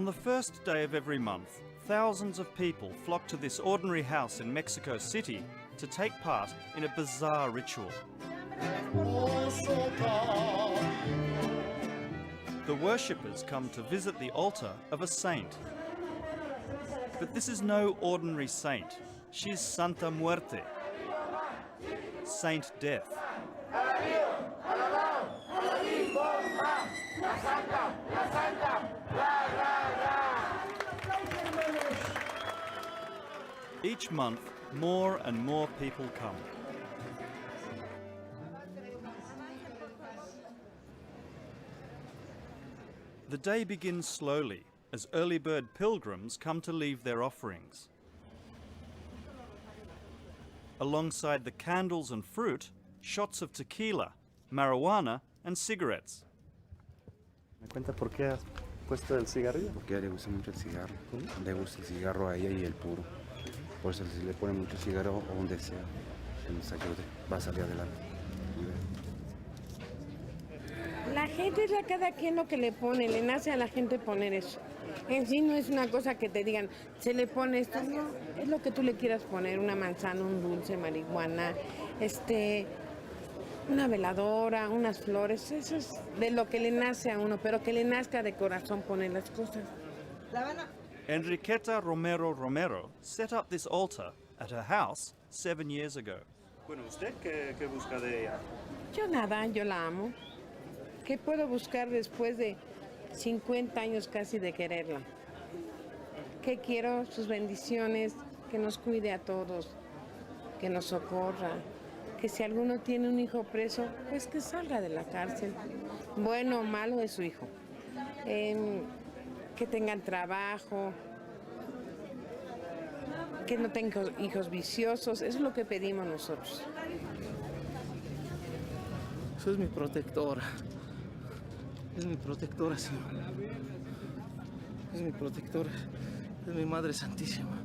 On the first day of every month, thousands of people flock to this ordinary house in Mexico City to take part in a bizarre ritual. The worshippers come to visit the altar of a saint. But this is no ordinary saint. She's Santa Muerte, Saint Death. Each month, more and more people come. The day begins slowly as early bird pilgrims come to leave their offerings. Alongside the candles and fruit, shots of tequila, marijuana and cigarettes. ¿Me cuenta por qué has puesto el cigarrillo? Porque a ella le gusta mucho el cigarro. Le gusta el cigarro a ella y el puro. Por eso si le pone mucho cigarro o un deseo que nos ayude, va a salir adelante. La gente es a cada quien lo que le pone, le nace a la gente poner eso. En sí no es una cosa que te digan, se le pone esto, no, es lo que tú le quieras poner, una manzana, un dulce, marihuana, una veladora, unas flores, eso es de lo que le nace a uno, pero que le nazca de corazón poner las cosas. Enriqueta Romero Romero set up this altar at her house 7 years ago. Bueno, ¿usted qué busca de ella? Yo nada, yo la amo. ¿Qué puedo buscar después de 50 años casi de quererla? ¿Qué quiero? Sus bendiciones, que nos cuide a todos, que nos socorra, que si alguno tiene un hijo preso, pues que salga de la cárcel. Bueno o malo es su hijo. Que tengan trabajo, que no tengan hijos viciosos, eso es lo que pedimos nosotros. Eso es mi protectora. Es mi protectora, Señor. Es mi protectora. Es mi Madre Santísima.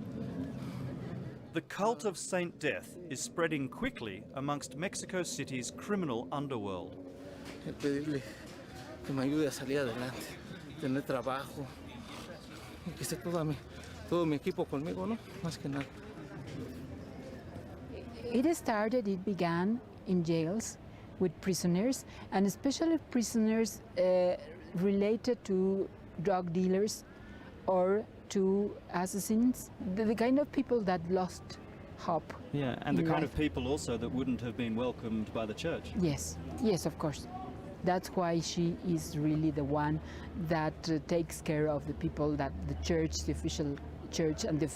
The cult of Saint Death is spreading quickly amongst Mexico City's criminal underworld. El pedirle que me ayude a salir adelante, tener trabajo, y que esté todo mi equipo conmigo, ¿no? Más que nada. It began in jails with prisoners, and especially prisoners related to drug dealers or to assassins, the kind of people that lost hope. Yeah, and the in kind life. of people also that wouldn't have been welcomed by the church. Yes, of course. That's why she is really the one that takes care of the people that the church, the official church and the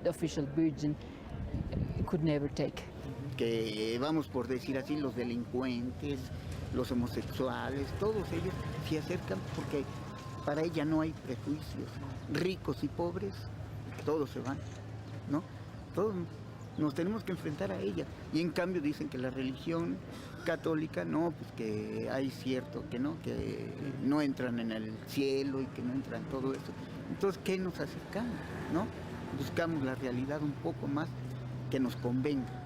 official virgin could never take. Que vamos por decir así, los delincuentes, los homosexuales, todos ellos se acercan porque para ella no hay prejuicios. Ricos y pobres, todos se van, ¿no? Todos nos tenemos que enfrentar a ella. Y en cambio dicen que la religión católica, no, pues que hay cierto, que no entran en el cielo y que no entran todo eso. Entonces, ¿qué nos acercamos, no? Buscamos la realidad un poco más que nos convenga.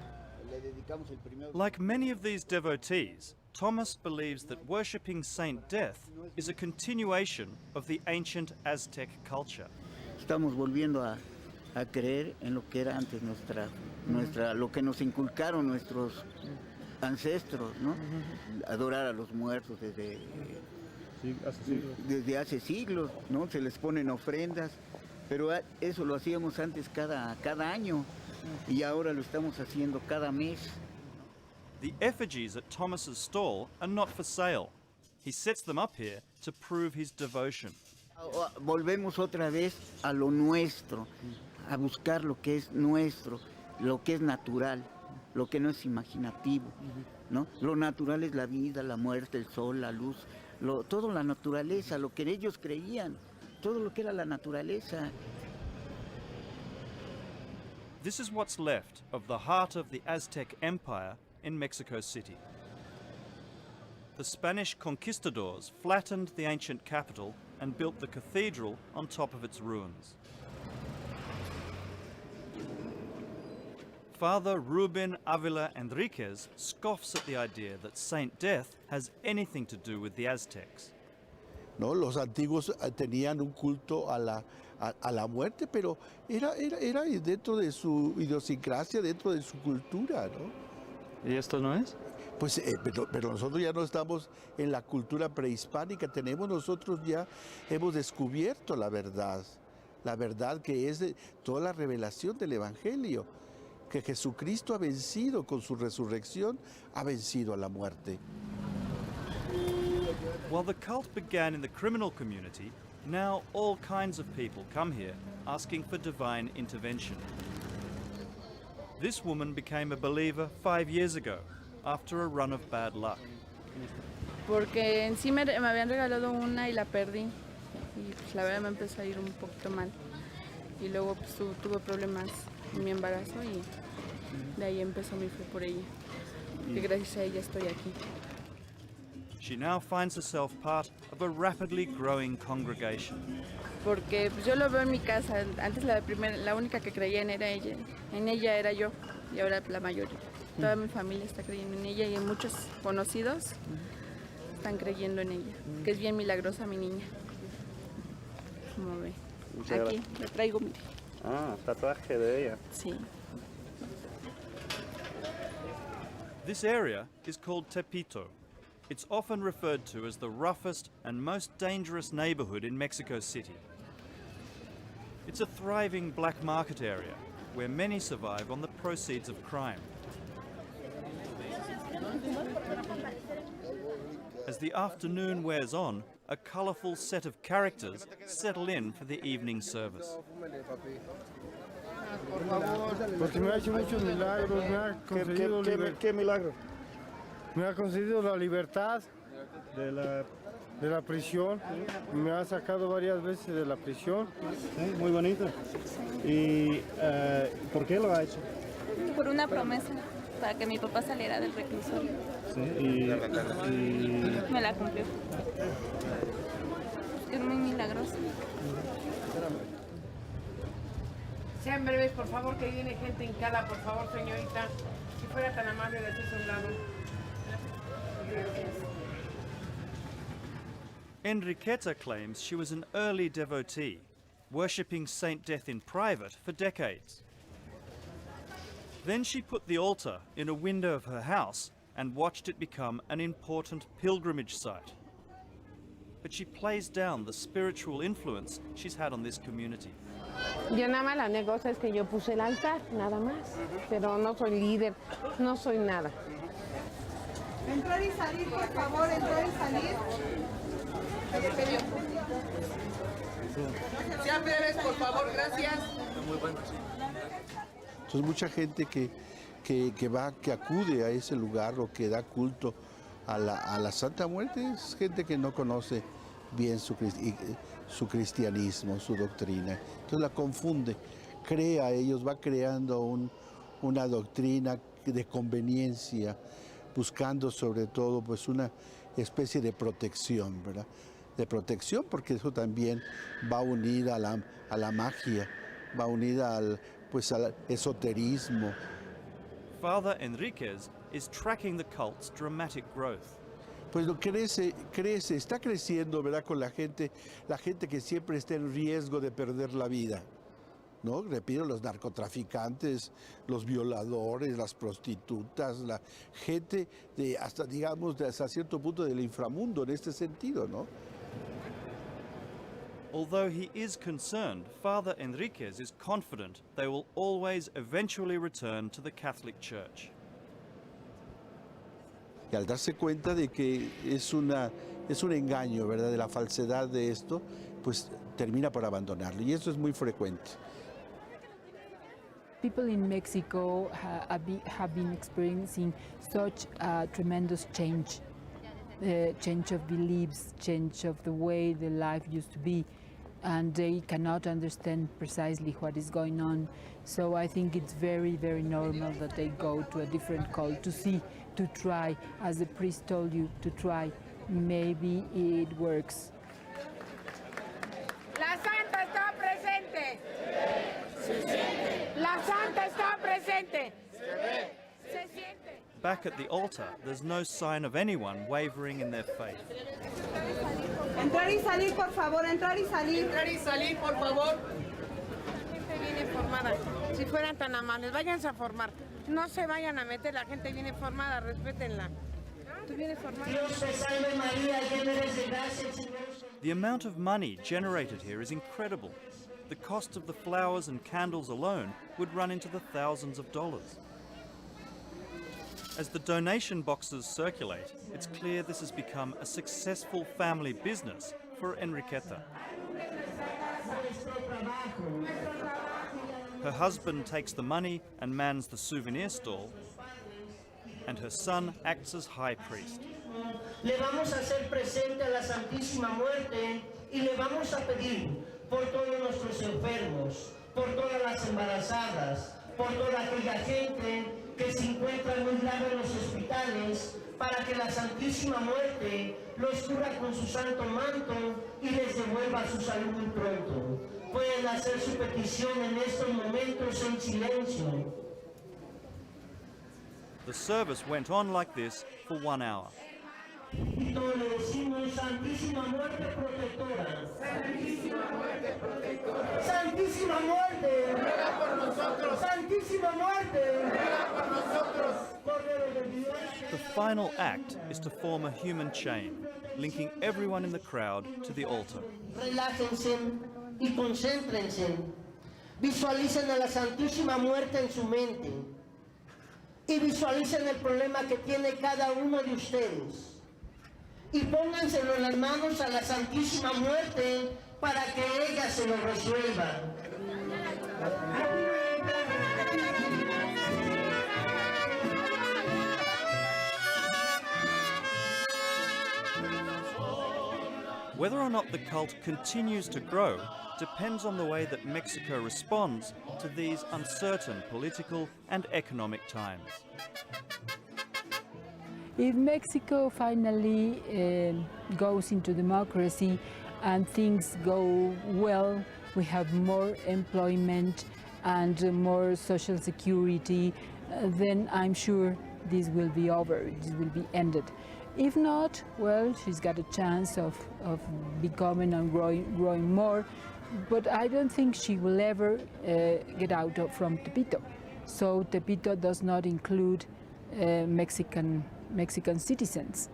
Like many of these devotees, Thomas believes that worshipping Saint Death is a continuation of the ancient Aztec culture. Estamos volviendo a creer en lo que era antes lo que nos inculcaron nuestros ancestros, ¿no? Adorar a los muertos desde hace siglos, ¿no? Se les ponen ofrendas, pero eso lo hacíamos antes cada año. Y ahora lo estamos haciendo cada mes. The effigies at Thomas's stall are not for sale. He sets them up here to prove his devotion. Volvemos otra vez a lo nuestro, a buscar lo que es nuestro, lo que es natural, lo que no es imaginativo, ¿no? Lo natural es la vida, la muerte, el sol, la luz, toda la naturaleza, lo que ellos creían, todo lo que era la naturaleza. This is what's left of the heart of the Aztec Empire in Mexico City. The Spanish conquistadors flattened the ancient capital and built the cathedral on top of its ruins. Father Ruben Avila Enriquez scoffs at the idea that Saint Death has anything to do with the Aztecs. ¿no? Los antiguos tenían un culto a la muerte, pero era dentro de su idiosincrasia, dentro de su cultura, ¿no? ¿Y esto no es? Pues, pero nosotros ya no estamos en la cultura prehispánica, nosotros ya hemos descubierto la verdad que es toda la revelación del Evangelio, que Jesucristo ha vencido con su resurrección, ha vencido a la muerte. While the cult began in the criminal community, now all kinds of people come here asking for divine intervention. This woman became a believer 5 years ago, after a run of bad luck. Porque en sí me habían regalado una y la perdí. Y pues la verdad me empezó a ir un poquito mal. Y luego pues, tuve problemas en mi embarazo y de ahí empezó mi fe por ella. Y gracias a ella estoy aquí. She now finds herself part of a rapidly growing congregation. Porque pues, yo lo veo en mi casa. Antes la única que creía en ella. En ella era yo y ahora la mayoría. Toda mi familia está creyendo en ella y muchos conocidos están creyendo en ella. Que es bien milagrosa mi niña. Como ve. Aquí la traigo, mire. Ah, tatuaje de ella. Sí. This area is called Tepito. It's often referred to as the roughest and most dangerous neighborhood in Mexico City. It's a thriving black market area where many survive on the proceeds of crime. As the afternoon wears on, a colourful set of characters settle in for the evening service. Porque me ha hecho muchos milagros, me ha concedido ¿Qué milagro? me ha concedido la libertad De la... de la prisión, me ha sacado varias veces de la prisión. Sí, muy bonito. ¿Y por qué lo ha hecho? Por una promesa, para que mi papá saliera del reclusorio. Sí, y... Me la cumplió. Es muy milagroso. Sean breves, por favor, que viene gente hincada, por favor, señorita. Si fuera tan amable de hacerse a un lado. Enriqueta claims she was an early devotee, worshipping Saint Death in private for decades. Then she put the altar in a window of her house and watched it become an important pilgrimage site. But she plays down the spiritual influence she's had on this community. Yo nada más la negocia es que yo puse el altar, nada más. Pero no soy líder, no soy nada. Entrar y salir, por favor, entrar y salir. Sean breves, por favor, gracias. Entonces mucha gente que acude a ese lugar o que da culto a la Santa Muerte es gente que no conoce bien su cristianismo, su doctrina. Entonces la confunde, va creando una doctrina de conveniencia, buscando sobre todo pues una especie de protección, ¿verdad? De protección, porque eso también va unida a la magia, va unida al esoterismo. Father Enriquez is tracking the cult's dramatic growth. Pues crece, está creciendo, ¿verdad? Con la gente que siempre está en riesgo de perder la vida, ¿no? Repito, los narcotraficantes, los violadores, las prostitutas, la gente hasta cierto punto del inframundo en este sentido, ¿no? Although he is concerned, Father Enriquez is confident they will always eventually return to the Catholic Church. Y al darse cuenta de que es un engaño, ¿verdad? De la falsedad de esto, pues termina por abandonarlo. Y eso es muy frecuente. People in Mexico have been experiencing such a tremendous change. Change of beliefs, change of the way the life used to be, and they cannot understand precisely what is going on. So I think it's very, very normal that they go to a different cult to try, as the priest told you, to try. Maybe it works. La Santa está presente. La Santa está presente. Se siente. Back at the altar, there's no sign of anyone wavering in their faith. Entrar y salir, por favor, entrar y salir. Entrar y salir, por favor. La gente viene formada. Si fueran tan amables, váyanse a formar. No se vayan a meter, la gente viene formada, respétenla. Tú vienes formada. Dios te salve María, llena eres de gracia, el Señor es contigo. The amount of money generated here is incredible. The cost of the flowers and candles alone would run into the thousands of dollars. As the donation boxes circulate, it's clear this has become a successful family business for Enriqueta. Her husband takes the money and mans the souvenir stall, and her son acts as high priest. Le vamos a hacer presente a la Santísima Muerte y le vamos a pedir por todos nuestros enfermos, por todas las embarazadas, por toda aquella gente que se encuentra muy grave en los hospitales, para que la Santísima Muerte los cura con su santo manto y les devuelva su salud muy pronto. Pueden hacer su petición en estos momentos en silencio. The service went on like this for 1 hour. Y todos le decimos, Santísima Muerte Protectora. Santísima Muerte Protectora. Santísima Muerte. Ruega por nosotros. Santísima Muerte. Ruega por nosotros. Cordero de Dios. The final act is to form a human chain, linking everyone in the crowd to the altar. Relájense y concéntrense. Visualicen a la Santísima Muerte en su mente. Y visualicen el problema que tiene cada uno de ustedes. Y pónganselo en las manos a la Santísima Muerte para que ella se lo resuelva. Whether or not the cult continues to grow depends on the way that Mexico responds to these uncertain political and economic times. If Mexico finally goes into democracy and things go well, we have more employment and more social security, then I'm sure this will be over, this will be ended. If not, well, she's got a chance of becoming and growing more, but I don't think she will ever get out from Tepito. So Tepito does not include Mexican citizens.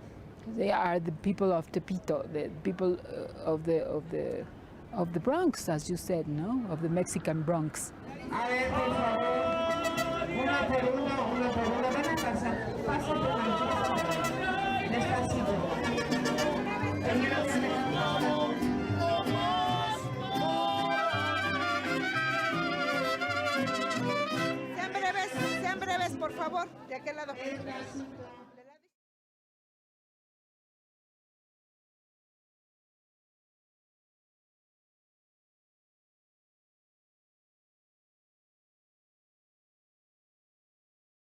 They are the people of Tepito, the people of the Bronx, as you said, no, of the Mexican Bronx. A ver, por favor, una por una, van a pasar, pasen por aquí, despacito. Sean breves, por favor, de aquel lado.